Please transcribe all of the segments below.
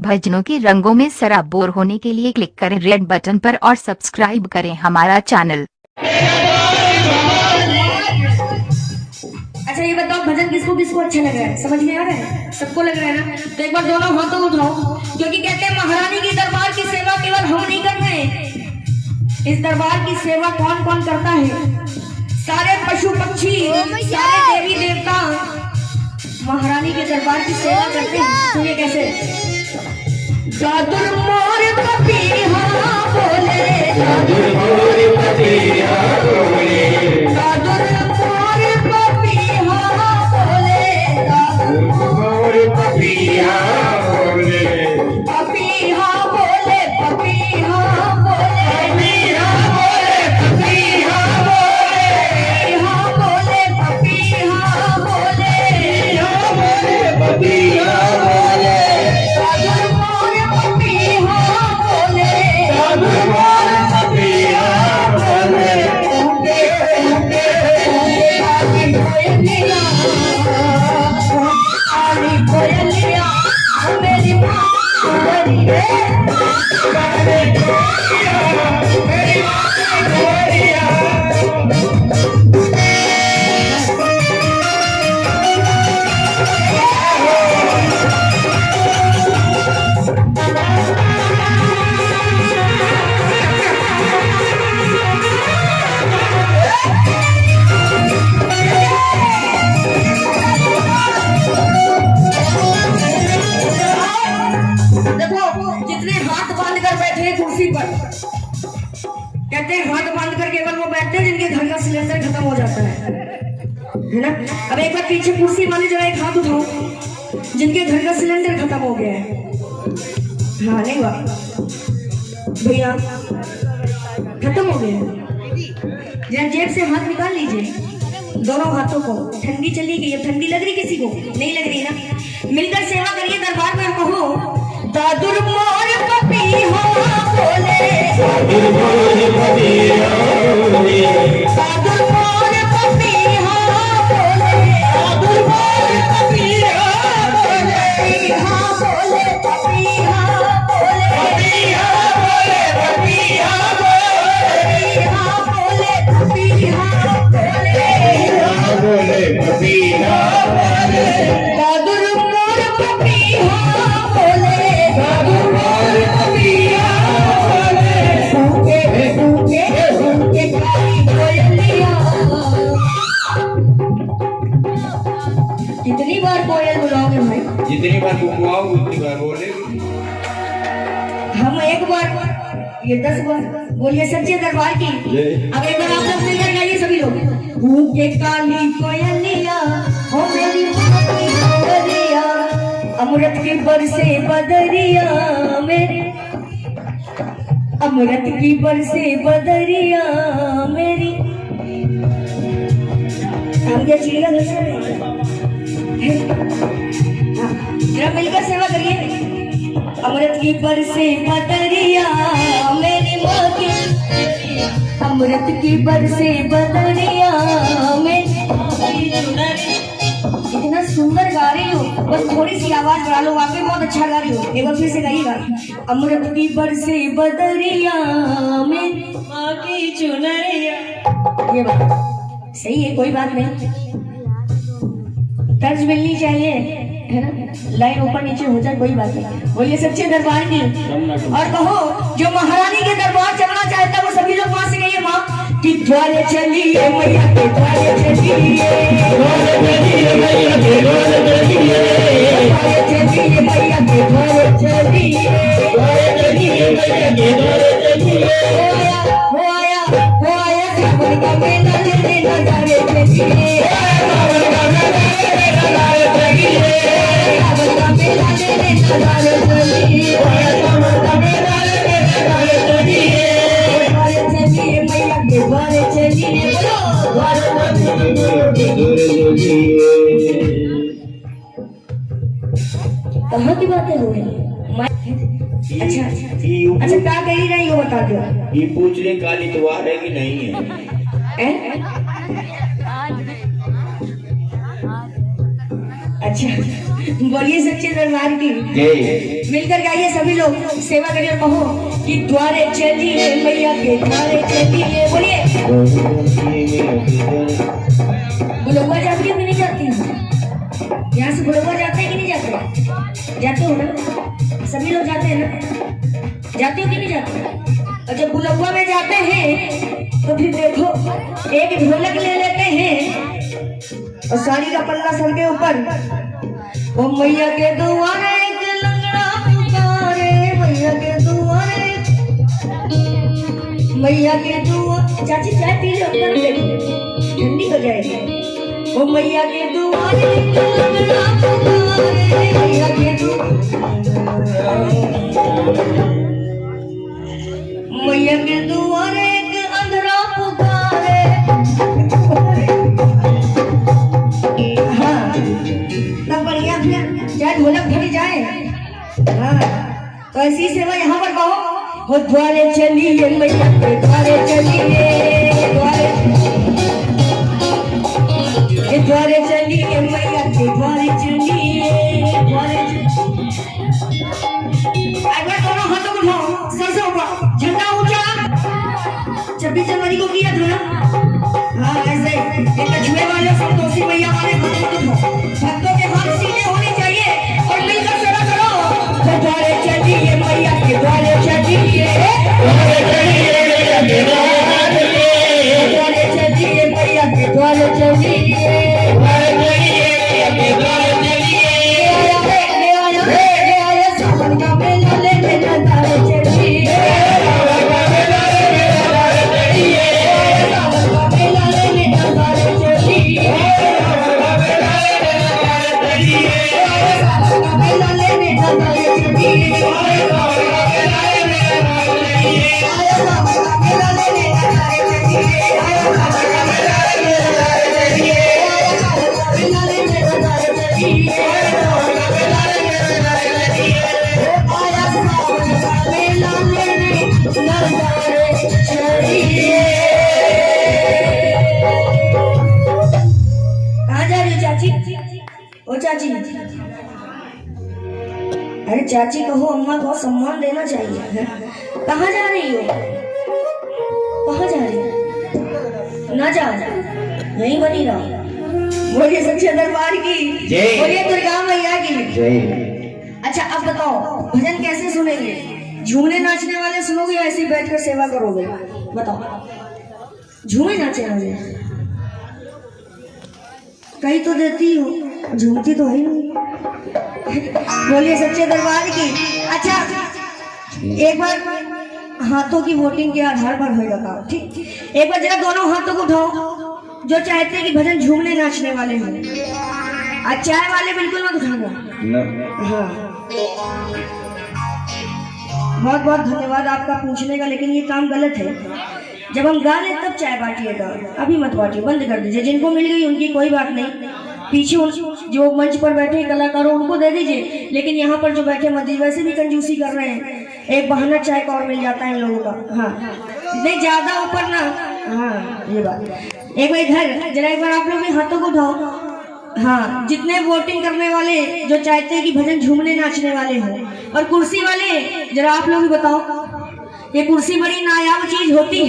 भजनों के रंगों में सराबोर होने के लिए क्लिक करें रेड बटन पर और सब्सक्राइब करें हमारा चैनल। अच्छा ये बताओ, भजन किसको किसको अच्छा लग रहा है? समझ में आ रहा है? सबको लग रहा है ना? तो एक बार दोनों हाथों उठाओ, क्योंकि कहते हैं महारानी की दरबार की सेवा केवल हम नहीं कर रहे। इस दरबार की सेवा कौन कौन करता है? सारे पशु पक्षी, सारे देवी देवता महारानी के दरबार की सेवा करते हैं। सुनिए कैसे। दादुर मोर पपीहा बोले, दादुर मोर पपीहा बोले, दादुर मोर पपीहा बोले, दादुर मोर पपीहा बोले, पपीहा बोले, पपीहा बोले, पपीहा बोले, पपीहा बोले, पपीहा बोले, पपीहा बोले, पपीहा बोले, दादुर मोर पपीहा बोले, दादुर मोर पपीहा बोले, आली कोयलिया मेरी माँ मेरी कुर्सी पर, कहते हैं हाथ बांध कर केवल वो बैठते हैं जिनके घर का सिलेंडर खत्म हो जाता है ना। अब एक बार पीछे कुर्सी वाले जो एक हाथ उठाओ जिनके घर का सिलेंडर खत्म हो गया है। हाँ नहीं हुआ भैया, खत्म हो गया। जरा जेब से हाथ निकाल लीजिए, दोनों हाथों को। ठंडी चली गई, अब ठंडी लग रही किसी को? नहीं लग रही ना। मिलकर सेवा करिए दरबार में। कहो दादुर मोर पपीहा बोले, दादुर मोर पपीहा बोले, दादुर मोर पपीहा बोले, दादुर मोर पपीहा बोले, पपीहा बोले, पपीहा बोले, पपीहा बोले, पपीहा बोले, पपीहा बोले, पपीहा बोले, पपीहा बोले, दादुर मोर पपीहा बोले, दादुर मोर पपीहा बोले, सूखे सूखे सूखे काली कोयलिया। कितनी बार कोयल बुलाओगे भाई? जितनी बार बुलाओ उतनी बार बोले। हम एक बार, ये 10 बार बोलिए सच्चे दरबार की। अब एक बार आप लोग मिलकर गाइए सभी लोग। सूखे काली कोयलिया हो मेरी माटी कोयलिया, अमृत की बरसे बदरिया मेरी, अमृत की बरसे बदरिया मेरी। हम क्या चिड़िया घर से जरा मिलकर सेवा करिए। अमृत की बरसे बदरिया मेरी माँ की, अमृत की बरसे बदरिया मेरी। इतना सुंदर गा रही हो, बस थोड़ी सी आवाज बढ़ा लो, वाकई बहुत अच्छा गा रही हो। एक बार फिर से गाइएगा। अमृत की बरसे बदरिया मेरी माँ की चुनरिया। ये बात सही है, कोई बात नहीं, तर्ज मिलनी चाहिए है ना। लाइन ऊपर नीचे हो जाए कोई बात नहीं। बोलिए सच्चे दरबार की। और कहो जो महारानी के दरबार चलना चाहता है वो सभी लोग वहां से गइए। माँ कि द्वारे चलिए मैया के द्वारे चलिए, द्वारे चलिए मैया के द्वारे चलिए, द्वारे चलिए मैया के द्वारे चलिए, द्वारे चलिए मैया के द्वारे चलिए। हो आया सावन का मेला चले नजारे चलिए, सावन का मेला चले नजारे चलिए, सावन का मेला चले नजारे चलिए, सावन का मेला चले नजारे चलिए, द्वारे चलिए मैया के द्वारे चलिए, द्वारे चलिए। कहाँ की बातें हो रही? अच्छा क्या कही रही हो बता दो। ये पूछ ले काली द्वार है कि नहीं है? अच्छा, बोलिए सच्चे दरबार की। जय मिलकर गाइए सभी लोग, सेवा करिए और कहो कि द्वारे चलिए मैया के द्वारे चलिए। बोलिए बुलबुआ जाती है कि नहीं जाती है? यहाँ से बुलबुआ जाते हैं कि नहीं जाते? जाते हो ना? सभी लोग जाते हैं ना? जाते हो कि नहीं जाते? और जब बुलबुआ में जाते हैं तो फिर देखो एक ढोलक ले लेते हैं और साड़ी का पल्ला सर के ऊपर, वो मैया के दुआरे एक लंगड़ा पुकारे, मैया के दुआरे, मैया के दुआरे। चाची चाय पी लो, ठंडी हो जाएगी। वो मैया के दुआरे एक लंगड़ा पुकारे, मैया के मैया के दुआरे एक अंधरा पुकारे। हाँ, तब बढ़िया फिर चाहे ढोलक भरी जाए। हाँ, तो ऐसी सेवा यहाँ पर कहो, हो द्वारे चलिए मैया के द्वारे चलिए, द्वारे चलिए मैया के द्वारे चलिए, द्वारे। अगर दोनों हाथों को उठाओ, सर से ऊपर, झंडा ऊंचा। 26 जनवरी को किया था ना? हाँ, ऐसे एक छुए वाले संतोषी मैया वाले हाथों को उठाओ। भक्तों के हाथ सीधे होने चाहिए और मिलकर सेवा करो। द्वारे चलिए मैया के द्वारे चलिए, द्वारे चलिए मैया के द्वारे चलिए, द्वारे चलिए मैया के द्वारे चलिए, द्वारे चलिए मैया के द्वारे चलिए। ले आया सावन का मेला लेने द्वारे चलिए, सावन का मेला लेने द्वारे चलिए, सावन का मेला लेने द्वारे चलिए, सावन का मेला लेने द्वारे चलिए, सावन का मेला लेने द्वारे चलिए, सावन का मेला लेने द्वारे चलिए, सावन का मेला लेने द्वारे चलिए, सावन का मेला लेने द्वारे चलिए, सावन का मेला लेने द्वारे चलिए, सावन का मेला लेने द्वारे चलिए। आया सावन का मेला लेने द्वारे चलिए। कहाँ जा रही हो चाची? ओ चाची, अरे चाची कहो, अम्मा को सम्मान देना चाहिए। कहाँ जा रही हो? कहाँ जा रही हो? ना जाओ, यहीं बनी रहो। बोलिए सच्चे दरबार की जय। बोलिए दुर्गा मैया की जय अच्छा, अब बताओ भजन कैसे सुनेंगे? झूमने नाचने वाले सुनोगे या ऐसे बैठकर सेवा करोगे? बताओ। झूमे नाचे वाले कहीं तो देती हो, झूमती तो है नहीं। बोलिए सच्चे दरबार की। अच्छा, एक बार हाथों की वोटिंग के आधार पर होगा काम, ठीक? एक बार जरा दोनों हाथों को उठाओ जो चाहते हैं कि भजन झूमने नाचने वाले हों। आज चाय वाले बिल्कुल मत उठाना। हाँ, बहुत बहुत धन्यवाद आपका पूछने का, लेकिन ये काम गलत है। जब हम गा लें तब चाय बांटिएगा, अभी मत बांटिए, बंद कर दीजिए। जिनको मिल गई उनकी कोई बात नहीं, पीछे जो मंच पर बैठे कलाकारों उनको दे दीजिए, लेकिन यहाँ पर जो बैठे मध्य वैसे भी कंजूसी कर रहे हैं। एक बहाना चाय का और मिल जाता है इन लोगों का। हाँ, नहीं ज्यादा ऊपर ना। हाँ, ये बात। एक बार इधर जरा, एक बार आप लोग भी हाथों को उठाओ। हाँ, जितने वोटिंग करने वाले जो चाहते हैं कि भजन झूमने नाचने वाले हों, और कुर्सी वाले जरा आप लोग भी बताओ। ये कुर्सी बड़ी नायाब चीज होती है,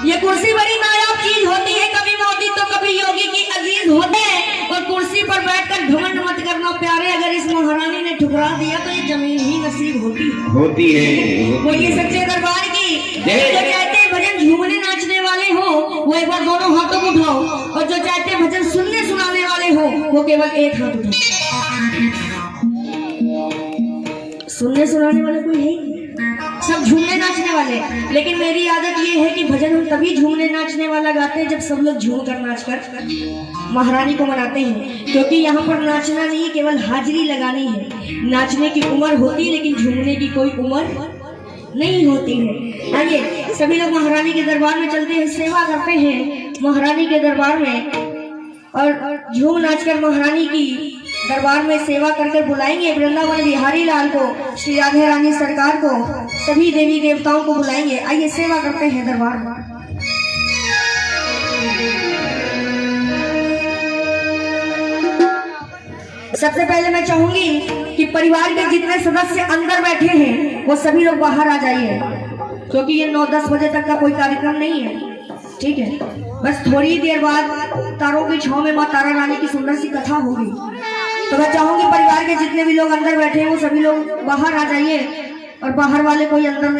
ये कुर्सी बड़ी नायाब चीज होती है। कभी मोदी तो कभी योगी की अजीज होते हैं। और कुर्सी पर बैठकर घमंड मत करना प्यारे, अगर इस महारानी ने ठुकरा दिया तो ये जमीन ही नसीब होती है। बोलिए सच्चे दरबार की। जो चाहते हैं भजन झूमने नाचने वाले हो वो एक बार दोनों हाथों को उठाओ, और जो चाहते हैं भजन सुनने सुनाने वाले हो वो केवल एक हाथ उठाओ। सुनने सुनाने वाले कोई है? सब झूमने नाचने वाले। लेकिन मेरी आदत ये है कि भजन हम तभी झूमने नाचने वाला गाते हैं जब सब लोग झूम कर नाच कर महारानी को मनाते हैं, क्योंकि यहाँ पर नाचना नहीं, केवल हाजिरी लगानी है। नाचने की उम्र होती है लेकिन झूमने की कोई उम्र नहीं होती है। आइए सभी लोग महारानी के दरबार में चलते हैं, सेवा करते हैं महारानी के दरबार में, और झूम नाच कर महारानी की दरबार में सेवा करके बुलाएंगे वृंदावन बिहारी लाल को, श्री राधे रानी सरकार को, सभी देवी देवताओं को बुलाएंगे। आइए सेवा करते हैं दरबार में। सबसे पहले मैं चाहूंगी कि परिवार के जितने सदस्य अंदर बैठे हैं वो सभी लोग बाहर आ जाइए, क्योंकि ये 9-10 बजे तक का कोई कार्यक्रम नहीं है। ठीक है, बस थोड़ी देर बाद तारों की छांव में माँ तारा रानी की सुंदर सी कथा होगी। तो मैं चाहूंगी परिवार के जितने भी लोग अंदर बैठे हैं वो सभी लोग बाहर आ जाइए, और बाहर वाले कोई अंदर